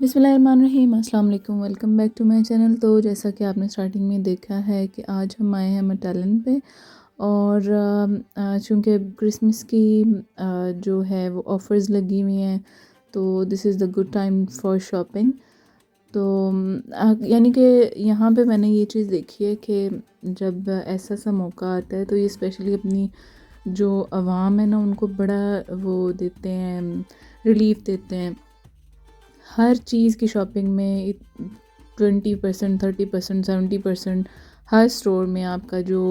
बिस्मिल्लाहिर्रहमानिर्रहीम, अस्सलाम वालेकुम। Welcome back to my channel. तो जैसा कि आपने स्टार्टिंग में देखा है कि आज हम आए हैं मटालन पे और चूँकि क्रिसमस की जो है वो ऑफ़र्स लगी हुई हैं, तो this is the good time for shopping. तो यानी कि यहाँ पे मैंने ये चीज़ देखी है कि जब ऐसा सा मौका आता है तो ये स्पेशली अपनी जो आवाम है ना उनको बड़ा वो देते हैं, रिलीफ देते हैं। हर चीज़ की शॉपिंग में 20%, 30%, 70% हर स्टोर में आपका जो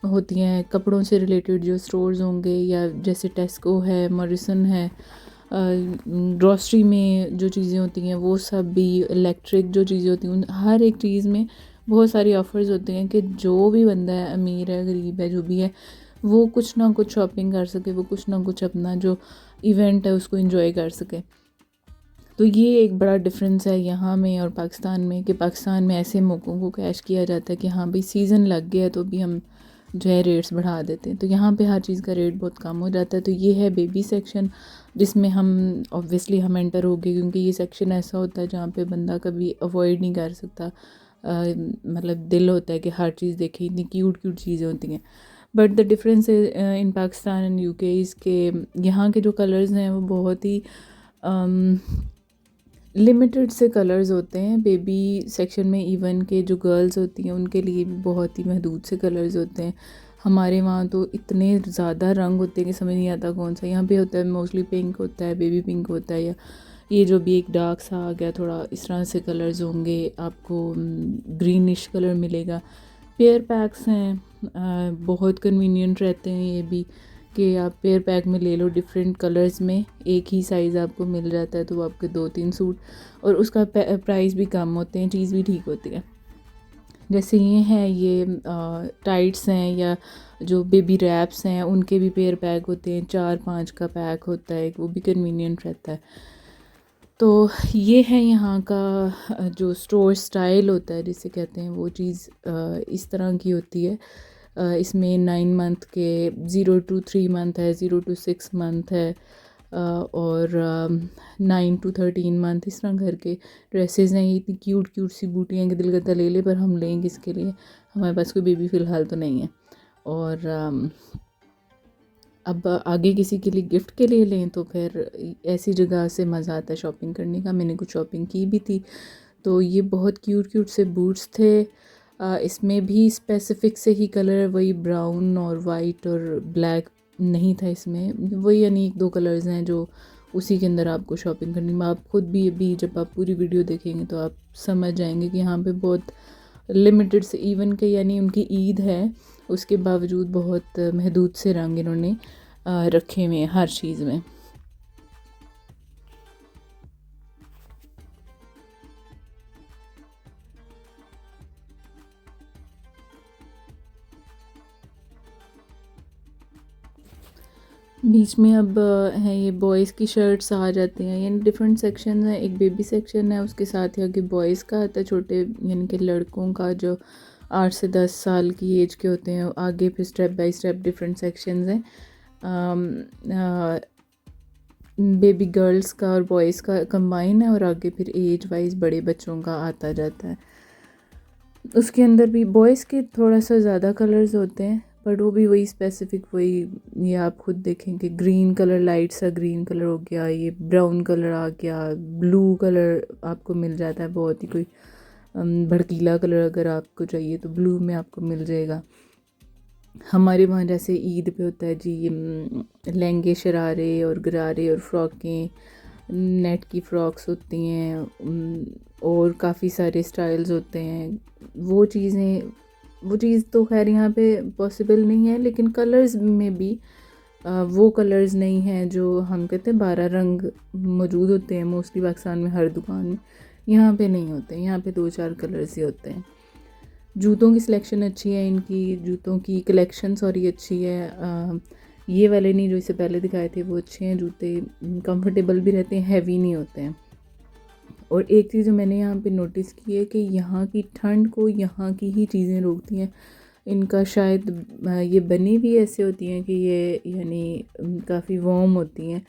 होती हैं कपड़ों से रिलेटेड जो स्टोर्स होंगे, या जैसे टेस्को है, मॉरिसन है, ग्रॉसरी में जो चीज़ें होती हैं वो सब भी, इलेक्ट्रिक जो चीज़ें होती हैं उन हर एक चीज़ में बहुत सारी ऑफ़र्स होते हैं कि जो भी बंदा है, अमीर है, गरीब है, जो भी है, वो कुछ ना कुछ शॉपिंग कर सके, वो कुछ ना कुछ अपना जो इवेंट है उसको एंजॉय कर सके। तो ये एक बड़ा डिफरेंस है यहाँ में और पाकिस्तान में, कि पाकिस्तान में ऐसे मौक़ों को कैश किया जाता है कि हाँ भाई सीज़न लग गया है तो भी हम जो है रेट्स बढ़ा देते हैं। तो यहाँ पे हर चीज़ का रेट बहुत कम हो जाता है। तो ये है बेबी सेक्शन, जिसमें हम ऑब्वियसली हम एंटर हो गए, क्योंकि ये सेक्शन ऐसा होता है जहाँ पे बंदा कभी अवॉइड नहीं कर सकता। मतलब दिल होता है कि हर चीज़ देखे, इतनी क्यूट क्यूट चीज़ें होती हैं। But the difference in Pakistan and UK is के यहाँ के जो कलर्स हैं वो बहुत ही लिमिटेड से कलर्स होते हैं। बेबी सेक्शन में इवन के जो गर्ल्स होती हैं उनके लिए भी बहुत ही महदूद से कलर्स होते हैं। हमारे वहाँ तो इतने ज़्यादा रंग होते हैं कि समझ नहीं आता कौन सा। यहाँ पे होता है मोस्टली पिंक होता है, बेबी पिंक होता है, या ये जो भी एक डार्क सा आ गया थोड़ा इस तरह से कलर्स होंगे। आपको ग्रीनिश कलर मिलेगा। पेयर पैक्स हैं, बहुत कन्वीनियंट रहते हैं ये भी, कि आप पेयर पैक में ले लो डिफरेंट कलर्स में, एक ही साइज़ आपको मिल जाता है, तो वो आपके 2-3 सूट, और उसका प्राइस भी कम होते हैं, चीज़ भी ठीक होती है। जैसे ये हैं, ये टाइट्स हैं, या जो बेबी रैप्स हैं उनके भी पेयर पैक होते हैं, 4-5 का पैक होता है, वो भी कन्वीनियंट रहता है। तो ये है यहाँ का जो स्टोर स्टाइल होता है जिसे कहते हैं, वो चीज़ इस तरह की होती है। इसमें 9 मंथ के, 0 to 3 मंथ है, 0 to 6 मंथ है, और 9 to 13 मंथ, इस तरह करके ड्रेसेस हैं। ये इतनी क्यूट क्यूट सी बूटी हैं कि दिल करता ले ले, पर हम लें किसके लिए, हमारे पास कोई बेबी फ़िलहाल तो नहीं है। और अब आगे किसी के लिए गिफ्ट के लिए लें तो फिर ऐसी जगह से मज़ा आता है शॉपिंग करने का। मैंने कुछ शॉपिंग की भी थी, तो ये बहुत क्यूट क्यूट से बूट्स थे। इसमें भी स्पेसिफिक से ही कलर वही ब्राउन और वाइट और ब्लैक नहीं था इसमें, वही यानी 1-2 कलर्स हैं जो उसी के अंदर आपको शॉपिंग करनी में। आप खुद भी अभी जब आप पूरी वीडियो देखेंगे तो आप समझ जाएंगे कि यहाँ पे बहुत लिमिटेड से, इवन के यानी उनकी ईद है उसके बावजूद बहुत महदूद से रंग इन्होंने रखे हुए हैं हर चीज़ में। बीच में अब है ये बॉयज़ की शर्ट्स आ जाती हैं, यानी डिफरेंट सेक्शन है। एक बेबी सेक्शन है, उसके साथ ही आगे बॉयज़ का आता है, छोटे यानी कि लड़कों का जो 8 से 10 साल की एज के होते हैं। आगे फिर step by step different sections हैं। बेबी गर्ल्स का और बॉयज़ का कंबाइन है, और आगे फिर एज वाइज बड़े बच्चों का आता जाता है। उसके अंदर भी बॉयज़ के थोड़ा सा ज़्यादा कलर्स होते हैं, बट वो भी वही स्पेसिफिक, वही ये आप खुद देखेंगे, ग्रीन कलर, लाइट सा ग्रीन कलर हो गया, ये ब्राउन कलर आ गया, ब्लू कलर आपको मिल जाता है, बहुत ही कोई भड़कीला कलर अगर आपको चाहिए तो ब्लू में आपको मिल जाएगा। हमारे वहाँ जैसे ईद पे होता है जी, लहंगे शरारे और गरारे और फ़्रॉकें, नेट की फ़्रॉक्स होती हैं, और काफ़ी सारे स्टाइल्स होते हैं। वो चीज़ तो खैर यहाँ पे पॉसिबल नहीं है, लेकिन कलर्स में भी वो कलर्स नहीं हैं जो हम कहते हैं 12 रंग मौजूद होते हैं मोस्टली पाकिस्तान में हर दुकान में। यहाँ पे नहीं होते, यहाँ पे 2-4 कलर्स ही होते हैं। जूतों की सिलेक्शन अच्छी है, इनकी जूतों की कलेक्शन सॉरी अच्छी है। ये वाले नहीं, जो इससे पहले दिखाए थे वो अच्छे हैं जूते, कंफर्टेबल भी रहते हैं, हैवी नहीं होते हैं। और एक चीज़ जो मैंने यहाँ पे नोटिस की है कि यहाँ की ठंड को यहाँ की ही चीज़ें रोकती हैं। इनका शायद ये बनी भी ऐसे होती हैं कि ये यानी काफ़ी वार्म होती हैं,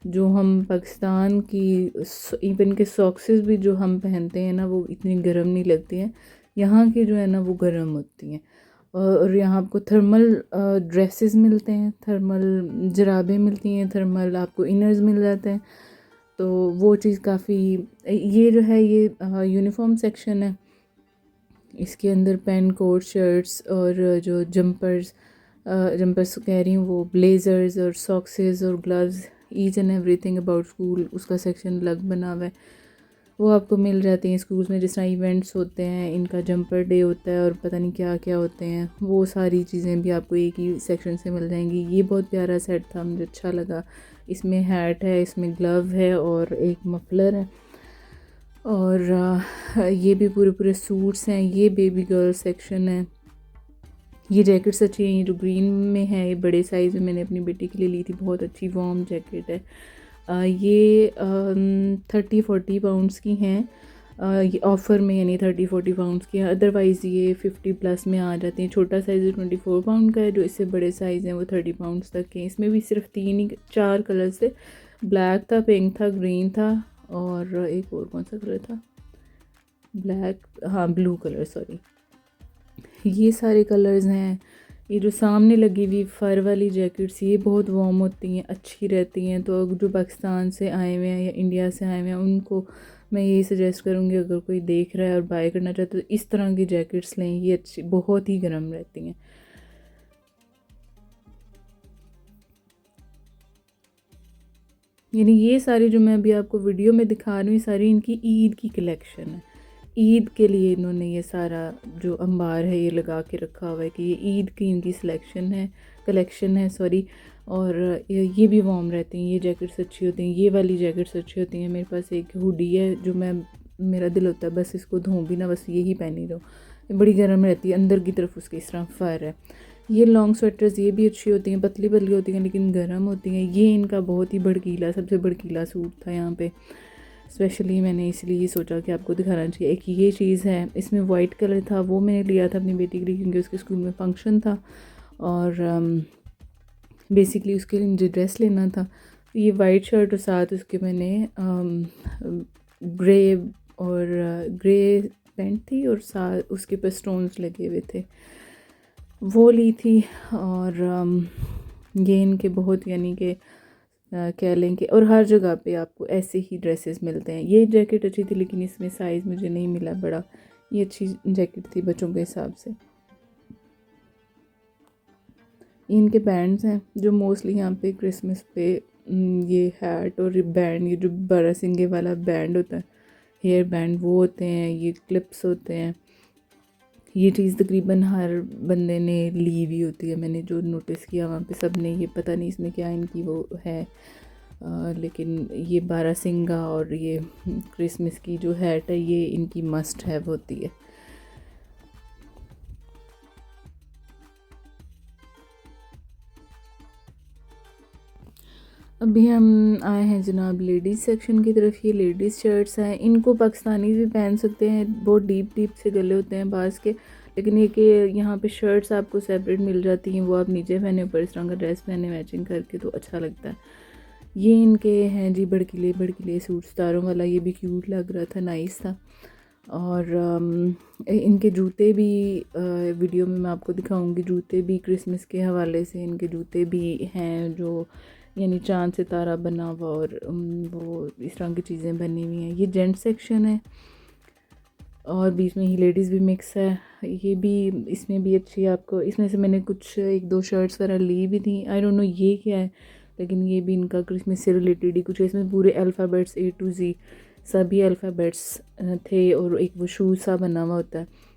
जो हम पाकिस्तान की इवन के सॉक्सेस भी जो हम पहनते हैं ना, वो इतनी गर्म नहीं लगती हैं। यहाँ की जो है ना वो गर्म होती हैं। और यहाँ आपको थर्मल ड्रेसेस मिलते हैं, थर्मल जराबें मिलती हैं, थर्मल आपको इनर्स मिल जाते हैं। तो वो चीज़ काफ़ी, ये जो है ये यूनिफॉर्म सेक्शन है। इसके अंदर पेन कोट, शर्ट्स और जो जंपर्स कह रही हूँ, वो ब्लेज़र्स और सॉक्सेस और gloves, each and everything about school उसका सेक्शन अलग बना हुआ है। वो आपको मिल जाती हैं स्कूल्स में। जिस तरह इवेंट्स होते हैं, इनका जंपर डे होता है और पता नहीं क्या क्या होते हैं, वो सारी चीज़ें भी आपको एक ही सेक्शन से मिल जाएंगी। ये बहुत प्यारा सेट था, मुझे अच्छा लगा। इसमें हैट है, इसमें ग्लव है और एक मफलर है। और ये भी पूरे पूरे सूट्स हैं। ये बेबी गर्ल सेक्शन है। ये जैकेट्स अच्छी हैं। ये जो ग्रीन में है, ये बड़े साइज़ में मैंने अपनी बेटी के लिए ली थी, बहुत अच्छी वार्म जैकेट है। ये 30-40 पाउंड्स की हैं। ये ऑफ़र में, यानी 30-40 पाउंड्स की है। अदरवाइज़ ये 50+ में आ जाती हैं। छोटा साइज़ 24 पाउंड का है, जो इससे बड़े साइज़ हैं वो 30 पाउंड्स तक के। इसमें भी सिर्फ 4 कलर थे। ब्लैक था, पिंक था, ग्रीन था और एक और कौन सा कलर था, ब्लैक, हाँ ब्लू कलर, सॉरी। ये सारे कलर्स हैं। ये जो सामने लगी हुई फ़र वाली जैकेट्स, ये बहुत वार्म होती हैं, अच्छी रहती हैं। तो जो पाकिस्तान से आए हुए हैं या इंडिया से आए हुए हैं, उनको मैं यही सजेस्ट करूँगी, अगर कोई देख रहा है और बाय करना चाहता है तो इस तरह की जैकेट्स लें। ये अच्छी, बहुत ही गर्म रहती हैं। यानी ये सारी जो मैं अभी आपको वीडियो में दिखा रही हूँ, सारी इनकी ईद की कलेक्शन है। ईद के लिए इन्होंने ये सारा जो अंबार है ये लगा के रखा हुआ है कि ये ईद की इनकी कलेक्शन है, सॉरी। और ये भी वार्म रहती हैं। ये जैकेट्स अच्छी होती हैं, ये वाली जैकेट्स अच्छी होती हैं। मेरे पास एक हुडी है जो मेरा दिल होता है बस इसको धोऊं भी ना, बस यही पहनी रहो। ये बड़ी गर्म रहती है, अंदर की तरफ उसके इस तरह फ़र है। ये लॉन्ग स्वेटर्स, ये भी अच्छी होती हैं, पतली पतली होती हैं लेकिन गर्म होती हैं। ये इनका बहुत ही भड़कीला, सबसे भड़कीला सूट था यहाँ पे। स्पेशली मैंने इसलिए सोचा कि आपको दिखाना चाहिए। एक ये चीज़ है, इसमें वाइट कलर था, वो मैंने लिया था अपनी बेटी के लिए क्योंकि उसके स्कूल में फंक्शन था और बेसिकली उसके लिए मुझे ड्रेस लेना था। तो ये वाइट शर्ट और साथ उसके मैंने ग्रे और ग्रे पैंट थी और साथ उसके पर स्टोन्स लगे हुए थे, वो ली थी। और ये इनके बहुत, यानी कि कह लें कि, और हर जगह पे आपको ऐसे ही ड्रेसेस मिलते हैं। ये जैकेट अच्छी थी लेकिन इसमें साइज़ मुझे नहीं मिला बड़ा। ये अच्छी जैकेट थी बच्चों के हिसाब से। इनके बैंड्स हैं जो मोस्टली यहाँ पे क्रिसमस पे, ये हैट और बैंड, ये जो बारासिंगे वाला बैंड होता है, हेयर बैंड, वो होते हैं। ये क्लिप्स होते हैं। ये चीज़ तकरीबन हर बंदे ने ली हुई होती है, मैंने जो नोटिस किया वहाँ पे सब ने। ये पता नहीं इसमें क्या इनकी वो है, लेकिन ये बारासिंगा और ये क्रिसमस की जो हैट है ये इनकी मस्ट हैव होती है। अभी हम आए हैं जनाब लेडीज़ सेक्शन की तरफ। ये लेडीज़ शर्ट्स हैं, इनको पाकिस्तानी भी पहन सकते हैं, बहुत डीप डीप से गले होते हैं बाज़ के। लेकिन ये कि यहाँ पे शर्ट्स आपको सेपरेट मिल जाती हैं, वो आप नीचे पहने ऊपर इस तरह का ड्रेस पहने मैचिंग करके, तो अच्छा लगता है। ये इनके हैं जी भड़कीले भड़कीले सूट, सितारों वाला, ये भी क्यूट लग रहा था, नाइस था। और इनके जूते भी वीडियो में मैं आपको दिखाऊंगी। जूते भी क्रिसमस के हवाले से इनके जूते भी हैं, जो यानी चांद सितारा बना हुआ और वो इस तरह की चीज़ें बनी हुई हैं। ये जेंट सेक्शन है और बीच में ही लेडीज़ भी मिक्स है। ये भी, इसमें भी अच्छी आपको, इसमें से मैंने कुछ 1-2 शर्ट्स वगैरह ली भी थी। आई डोंट नो ये क्या है, लेकिन ये भी इनका क्रिसमस से रिलेटेड ही कुछ है। इसमें पूरे अल्फ़ाबेट्स A to Z सभी अल्फ़ाबेट्स थे और एक वो शू सा बना हुआ होता है।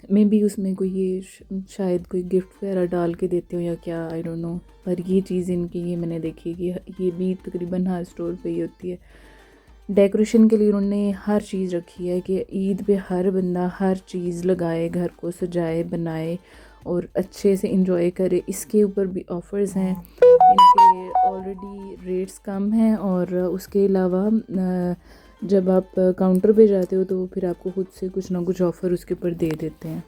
मे बी उसमें कोई ये शायद कोई गिफ्ट वगैरह डाल के देते हो या क्या, आई डोंट नो। पर ये चीज़ इनकी, ये मैंने देखी कि ये भी तकरीबन हर स्टोर पे ही होती है। डेकोरेशन के लिए उन्होंने हर चीज़ रखी है कि ईद पे हर बंदा हर चीज़ लगाए, घर को सजाए बनाए और अच्छे से इंजॉय करे। इसके ऊपर भी ऑफ़र्स हैं, इनके ऑलरेडी रेट्स कम हैं। और उसके अलावा जब आप काउंटर पे जाते हो तो फिर आपको खुद से कुछ ना कुछ ऑफ़र उसके ऊपर दे देते हैं।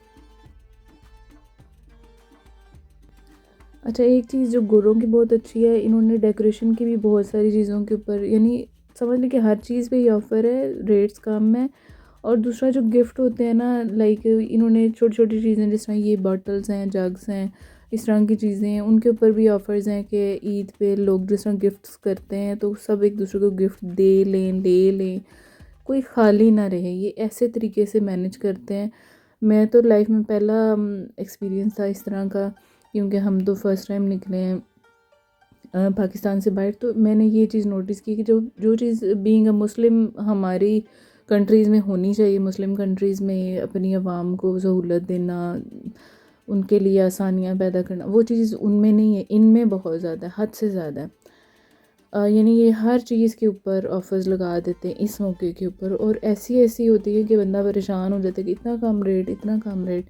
अच्छा, एक चीज़ जो गोरों की बहुत अच्छी है, इन्होंने डेकोरेशन की भी बहुत सारी चीज़ों के ऊपर, यानी समझ लें कि हर चीज़ पे ये ऑफ़र है, रेट्स कम है। और दूसरा जो गिफ्ट होते हैं ना, लाइक इन्होंने छोटी छोटी चीज़ें जिस तरह ये बॉटल्स हैं, जग्स हैं, इस तरह की चीज़ें हैं, उनके ऊपर भी ऑफ़र्स हैं कि ईद पे लोग जिस तरह गिफ्ट्स करते हैं तो सब एक दूसरे को गिफ्ट दे लें, ले लें, कोई खाली ना रहे, ये ऐसे तरीके से मैनेज करते हैं। मैं तो लाइफ में पहला एक्सपीरियंस था इस तरह का, क्योंकि हम तो फर्स्ट टाइम निकले हैं पाकिस्तान से बाहर। तो मैंने ये चीज़ नोटिस की कि जो जो चीज़ बीइंग अ मुस्लिम हमारी कंट्रीज़ में होनी चाहिए, मुस्लिम कंट्रीज़ में अपनी आवाम को सहूलत देना, उनके लिए आसानियाँ पैदा करना, वो चीज़ उनमें नहीं है, इनमें बहुत ज़्यादा है, हद से ज़्यादा है। यानी ये हर चीज़ के ऊपर ऑफ़र्स लगा देते हैं इस मौके के ऊपर, और ऐसी ऐसी होती है कि बंदा परेशान हो जाता है कि इतना कम रेट, इतना कम रेट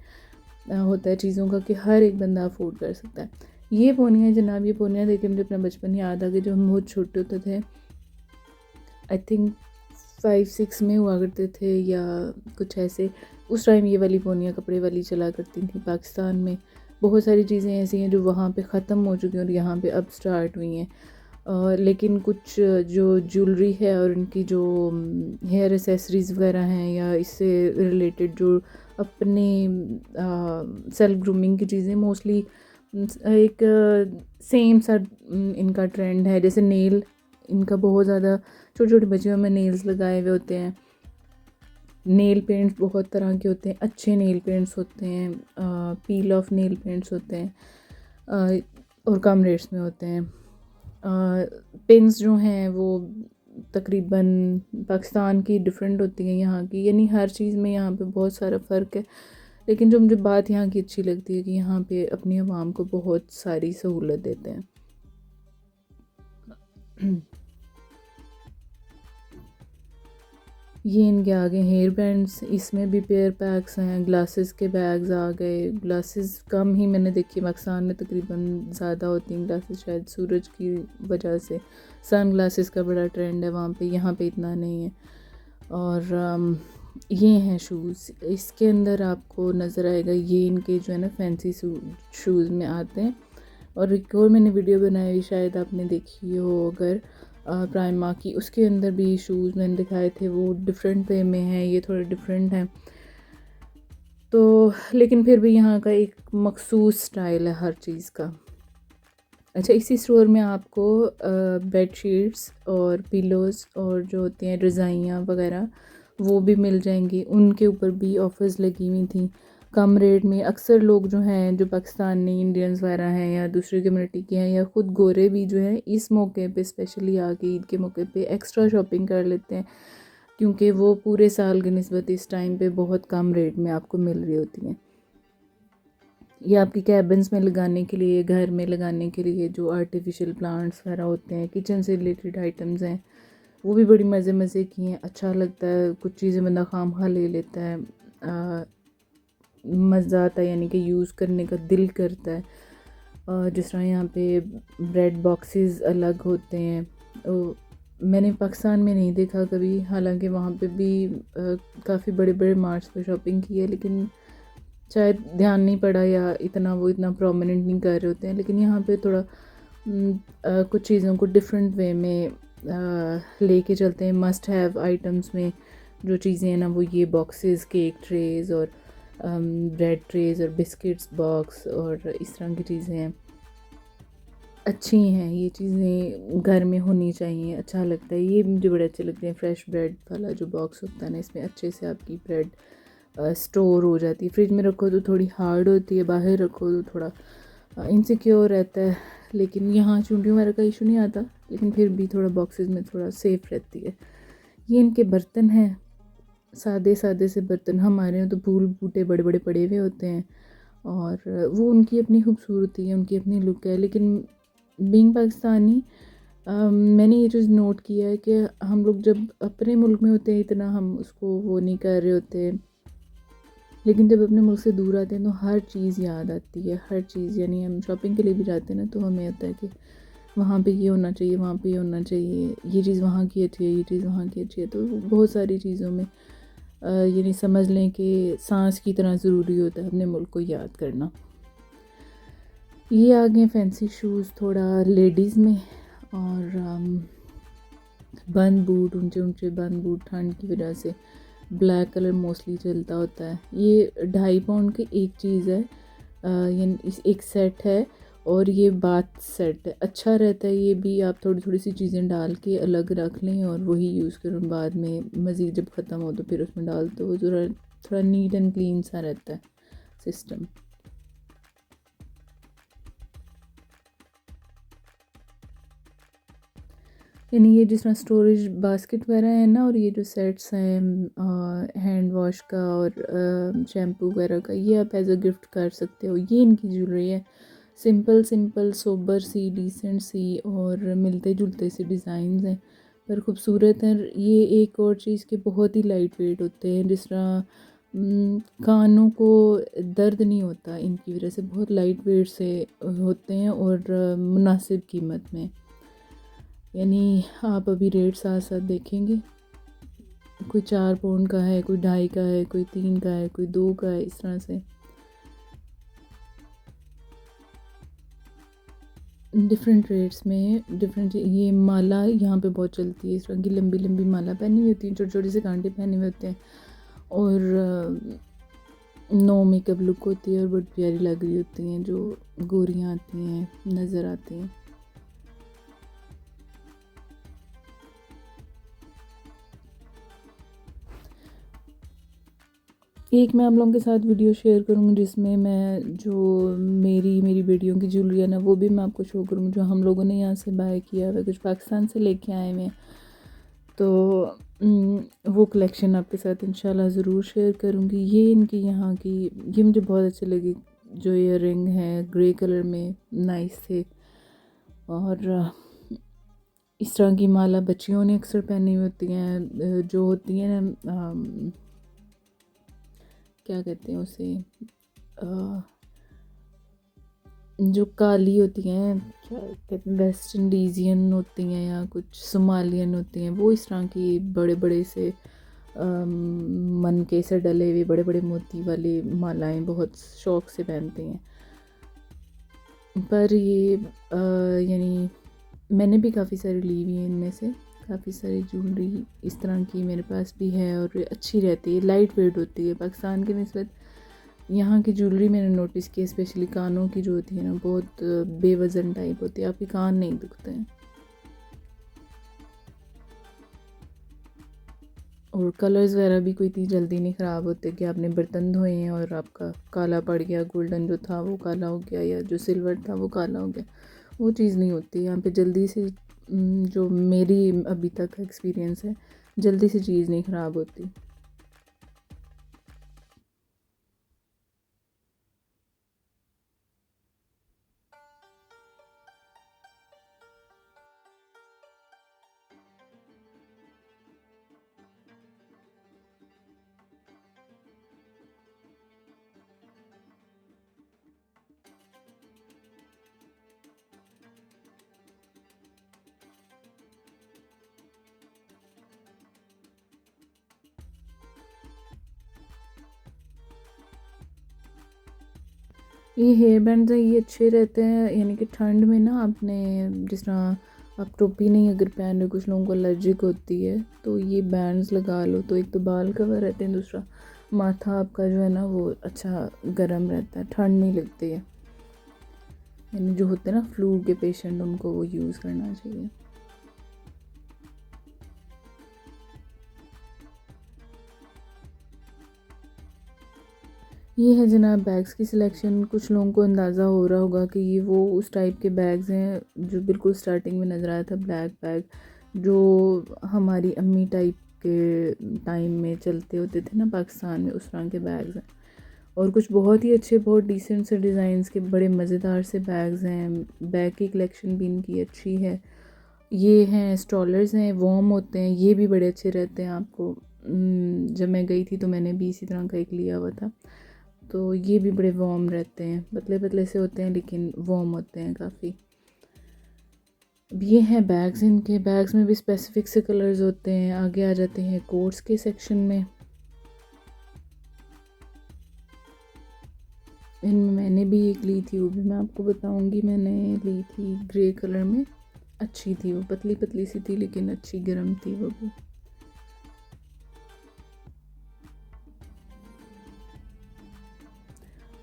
होता है चीज़ों का कि हर एक बंदा अफोर्ड कर सकता है। ये पोनियाँ जनाब, ये पोनियाँ देख के मुझे अपना बचपन याद आ गया, जब हम बहुत छोटे होते थे। आई थिंक 5-6 में हुआ करते थे या कुछ ऐसे। उस टाइम ये वाली पोनियाँ कपड़े वाली चला करती थी पाकिस्तान में। बहुत सारी चीज़ें ऐसी हैं जो वहाँ पे ख़त्म हो चुकी हैं और यहाँ पे अब स्टार्ट हुई हैं। लेकिन कुछ जो ज्वेलरी है और उनकी जो हेयर एक्सेसरीज़ वगैरह हैं या इससे रिलेटेड जो अपने सेल्फ ग्रूमिंग की चीज़ें, मोस्टली एक सेम सा इनका ट्रेंड है। जैसे नेल, इनका बहुत ज़्यादा, छोटे छोटे बच्चियों में नेल्स लगाए हुए होते हैं। नेल पेंट्स बहुत तरह के होते हैं, अच्छे नेल पेंट्स होते हैं, पील ऑफ नेल पेंट्स होते हैं, और कम रेट्स में होते हैं। पेन्स जो हैं वो तकरीबन पाकिस्तान की डिफरेंट होती हैं यहाँ की, यानी हर चीज़ में यहाँ पे बहुत सारा फ़र्क है। लेकिन जो मुझे बात यहाँ की अच्छी लगती है कि यहाँ पे अपनी आवाम को बहुत सारी सहूलत देते हैं। ये इनके आगे हेयर बैंड्स, इसमें भी पेयर पैक्स हैं। ग्लासेस के बैग्स आ गए। ग्लासेस कम ही मैंने देखी, पाकिस्तान में तकरीबन ज़्यादा होती हैं ग्लासेस, शायद सूरज की वजह से। सन ग्लासेस का बड़ा ट्रेंड है वहाँ पे, यहाँ पे इतना नहीं है। और ये हैं शूज़, इसके अंदर आपको नज़र आएगा, ये इनके जो है ना फैंसी शूज़ में आते हैं। और एक और मैंने वीडियो बनाई हुई, शायद आपने देखी हो अगर, प्राइमा की, उसके अंदर भी शूज़ मैंने दिखाए थे, वो डिफरेंट वे में हैं, ये थोड़े डिफरेंट हैं। तो लेकिन फिर भी यहाँ का एक मखसूस स्टाइल है हर चीज़ का। अच्छा, इसी स्टोर में आपको बेड शीट्स और पिलोज़ और जो होती हैं रज़ाइयाँ वगैरह, वो भी मिल जाएंगी। उनके ऊपर भी ऑफ़र्स लगी हुई थी कम रेट में। अक्सर लोग जो हैं, जो पाकिस्तानी इंडियंस वगैरह हैं या दूसरी कम्युनिटी के हैं या ख़ुद गोरे भी जो हैं, इस मौके पे स्पेशली आके ईद के मौके पे एक्स्ट्रा शॉपिंग कर लेते हैं, क्योंकि वो पूरे साल की निस्बत इस टाइम पे बहुत कम रेट में आपको मिल रही होती हैं। ये आपकी कैबिन्स में लगाने के लिए, घर में लगाने के लिए जो आर्टिफिशियल प्लांट्स वगैरह होते हैं, किचन से रिलेटेड आइटम्स हैं, वो भी बड़ी मज़े मज़े की हैं। अच्छा लगता है, कुछ चीज़ें बंदा खामखा ले लेता है, मज़ा आता है, यानी कि यूज़ करने का दिल करता है। जिस तरह यहाँ पे ब्रेड बॉक्सेस अलग होते हैं, मैंने पाकिस्तान में नहीं देखा कभी, हालांकि वहाँ पे भी काफ़ी बड़े बड़े मार्ट्स पे शॉपिंग की है, लेकिन शायद ध्यान नहीं पड़ा या इतना प्रोमिनेंट नहीं कर रहे होते हैं। लेकिन यहाँ पे थोड़ा कुछ चीज़ों को डिफरेंट वे में लेके चलते हैं। मस्ट हैव आइटम्स में जो चीज़ें हैं ना, वो ये बॉक्सेस, केक ट्रेज़ और ब्रेड ट्रेज़ और बिस्किट्स बॉक्स और इस तरह की चीज़ें हैं। अच्छी हैं ये चीज़ें, घर में होनी चाहिए, अच्छा लगता है। ये मुझे बड़े अच्छे लगते हैं। फ्रेश ब्रेड वाला जो बॉक्स होता है ना, इसमें अच्छे से आपकी ब्रेड स्टोर हो जाती है। फ्रिज में रखो तो थोड़ी हार्ड होती है, बाहर रखो तो थोड़ा इनसिक्योर रहता है। लेकिन यहाँ चूंटियों वगैरह का इशू नहीं आता, लेकिन फिर भी थोड़ा बॉक्सेस में थोड़ा सेफ़ रहती है। ये इनके बर्तन हैं, सादे सादे से बर्तन। हमारे यहाँ तो फूल बूटे बड़े बड़े पड़े हुए होते हैं, और वो उनकी अपनी खूबसूरती है, उनकी अपनी लुक है। लेकिन बीइंग पाकिस्तानी, मैंने ये चीज़ नोट किया है कि हम लोग जब अपने मुल्क में होते हैं इतना हम उसको वो नहीं कर रहे होते, लेकिन जब अपने मुल्क से दूर आते हैं तो हर चीज़ याद आती है, हर चीज़। यानी हम शॉपिंग के लिए भी जाते हैं ना, तो हमें आता है कि वहाँ पे ये होना चाहिए, वहाँ पे ये होना चाहिए, ये चीज़ वहाँ की अच्छी है, ये चीज़ वहाँ की अच्छी है। तो बहुत सारी चीज़ों में यानी समझ लें कि सांस की तरह ज़रूरी होता है अपने मुल्क को याद करना। ये आ गए फैंसी शूज़ थोड़ा लेडीज़ में, और बंद बूट, ऊंचे ऊंचे बंद बूट, ठंड की वजह से ब्लैक कलर मोस्टली चलता होता है। ये 2.5 पाउंड की एक चीज़ है, यानी इस एक सेट है, और ये बाथ सेट है। अच्छा रहता है ये भी, आप थोड़ी थोड़ी सी चीज़ें डाल के अलग रख लें और वही यूज़ करें, बाद में मज़ीद जब ख़त्म हो तो फिर उसमें डाल दो, वो ज़रा थोड़ा नीट एंड क्लीन सा रहता है सिस्टम। यानी ये जिस तरह स्टोरेज बास्केट वगैरह है ना, और ये जो सेट्स हैं हैंड वॉश का और शैम्पू वगैरह का, ये आप एज अ गिफ्ट कर सकते हो। ये इनकी ज्वेलरी है, सिंपल सिंपल सोबर सी, डिसेंट सी, और मिलते जुलते से डिज़ाइन हैं, पर खूबसूरत हैं। ये एक और चीज़ के बहुत ही लाइट वेट होते हैं, जिस तरह कानों को दर्द नहीं होता इनकी वजह से, बहुत लाइट वेट से होते हैं, और मुनासिब कीमत में। यानी आप अभी रेट साथ साथ देखेंगे, कोई 4 पाउंड का है, कोई 2.5 का है, कोई 3 का है, कोई 2 का है, इस तरह से डिफरेंट रेट्स में डिफरेंट। ये माला यहाँ पे बहुत चलती है, इस तरह की लंबी लंबी माला पहनी हुई होती है, छोटे छोटे से कांटे पहने हुए होते हैं, और नो मेकअप लुक होती है, और बहुत प्यारी लग रही होती हैं, जो गोरियाँ आती हैं नज़र आती हैं। एक मैं आप लोगों के साथ वीडियो शेयर करूँगी, जिसमें मैं जो मेरी बेटियों की ज्वेलरी है ना, वो भी मैं आपको शो करूँगी, जो हम लोगों ने यहाँ से बाय किया हुआ है, कुछ पाकिस्तान से लेके आए हुए हैं। तो वो कलेक्शन आपके साथ इंशाल्लाह ज़रूर शेयर करूँगी। ये इनकी यहाँ की, ये मुझे बहुत अच्छी लगी, जो ईयर रिंग है ग्रे कलर में, नाइस थे। और इस तरह की माला बच्चियों ने अक्सर पहनी हुई होती हैं, जो होती हैं ना, क्या कहते हैं उसे, जो काली होती हैं, क्या कहते हैं, वेस्ट इंडीज़ियन होती हैं या कुछ सोमालियन होती हैं, वो इस तरह की बड़े बड़े से मनके से डले हुए बड़े बड़े मोती वाली मालाएं बहुत शौक़ से पहनती हैं। पर ये यानी मैंने भी काफ़ी सारी ली हुई हैं, इनमें से काफ़ी सारी ज्वेलरी इस तरह की मेरे पास भी है, और अच्छी रहती है, लाइट वेट होती है। पाकिस्तान के निस्बत यहाँ की ज्वेलरी मैंने नोटिस की, स्पेशली कानों की जो होती है ना, बहुत बेवज़न टाइप होती है, आपके कान नहीं दुखते हैं। और कलर्स वगैरह भी कोई इतनी जल्दी नहीं ख़राब होते कि आपने बर्तन धोए हैं और आपका काला पड़ गया, गोल्डन जो था वो काला हो गया, या जो सिल्वर था वो काला हो गया, वो चीज़ नहीं होती यहाँ पे जल्दी से। जो मेरी अभी तक का एक्सपीरियंस है, जल्दी से चीज़ नहीं ख़राब होती। ये हेयर बैंड्स हैं, ये अच्छे रहते हैं, यानी कि ठंड में ना आपने, जिस तरह आप टोपी नहीं अगर पहन रहे, कुछ लोगों को एलर्जिक होती है, तो ये बैंड्स लगा लो, तो एक तो बाल कवर रहते हैं, दूसरा माथा आपका जो है ना वो अच्छा गर्म रहता है, ठंड नहीं लगती है। यानी जो होते हैं ना फ्लू के पेशेंट, उनको वो यूज़ करना चाहिए। ये है जनाब बैग्स की सिलेक्शन। कुछ लोगों को अंदाज़ा हो रहा होगा कि ये वो उस टाइप के बैग्स हैं जो बिल्कुल स्टार्टिंग में नज़र आया था, ब्लैक बैग, जो हमारी अम्मी टाइप के टाइम में चलते होते थे ना पाकिस्तान में, उस तरह के बैग्स हैं। और कुछ बहुत ही अच्छे, बहुत डिसेंट से डिज़ाइंस के बड़े मज़ेदार से बैग्स हैं। बैग की कलेक्शन भी इनकी अच्छी है। ये हैं स्टॉलर्स हैं, वार्म होते हैं, ये भी बड़े अच्छे रहते हैं आपको। जब मैं गई थी तो मैंने भी इसी तरह का एक लिया हुआ था, तो ये भी बड़े वार्म रहते हैं, पतले पतले से होते हैं लेकिन वार्म होते हैं काफ़ी। अब ये हैं बैग्स, इनके बैग्स में भी स्पेसिफिक से कलर्स होते हैं। आगे आ जाते हैं कोट्स के सेक्शन में। इनमें मैंने भी एक ली थी, वो भी मैं आपको बताऊंगी। मैंने ली थी ग्रे कलर में, अच्छी थी वो, पतली पतली सी थी लेकिन अच्छी गर्म थी वो भी।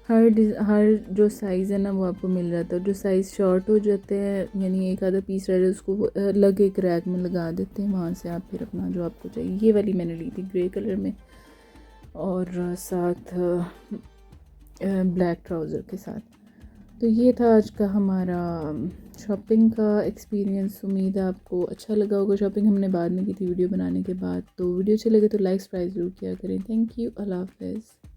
हर जो साइज़ है ना वो आपको मिल जाता है। जो साइज़ शॉर्ट हो जाते हैं यानी एक आधा पीस रह जाए उसको वो अलग एक रैक में लगा देते हैं, वहाँ से आप फिर अपना जो आपको चाहिए। ये वाली मैंने ली थी ग्रे कलर में और साथ ब्लैक ट्राउज़र के साथ। तो ये था आज का हमारा शॉपिंग का एक्सपीरियंस। उम्मीद है आपको अच्छा लगा होगा। शॉपिंग हमने बाद में की थी वीडियो बनाने के बाद। तो वीडियो अच्छी लगे तो लाइक सब्सक्राइब ज़रूर किया करें। थैंक यू, अल्लाह हाफ़िज़।